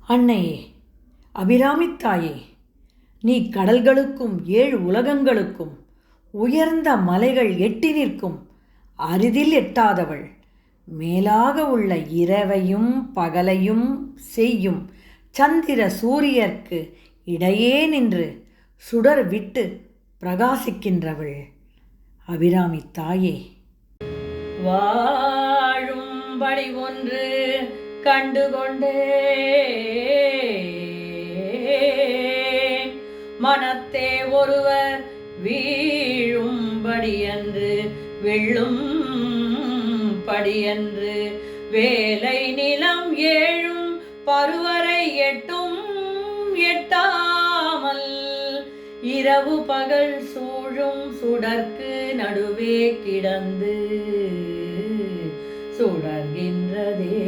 அன்னையே, அபிராமித்தாயே, நீ கடல்களுக்கும் 7 உலகங்களுக்கும் உயர்ந்த மலைகள் எட்டி நிற்கும் அரிதில் எட்டாதவள். மேலாக உள்ள இரவையும் பகலையும் செய்யும் சந்திர சூரியர்க்கு இடையே நின்று சுடர் விட்டு பிரகாசிக்கின்றவள். அபிராமி தாயே, வாழும்படி ஒன்று கண்டுகொண்டே மனத்தே ஒருவர் வீழும்படியன்று வெள்ளும் படியன்று வேலை நிலம் 7 பருவரை 8 எட்டாமல் இரவு பகல் சூழும் சுடர்க்கு நடுவே கிடந்து சுடர்கின்றதே.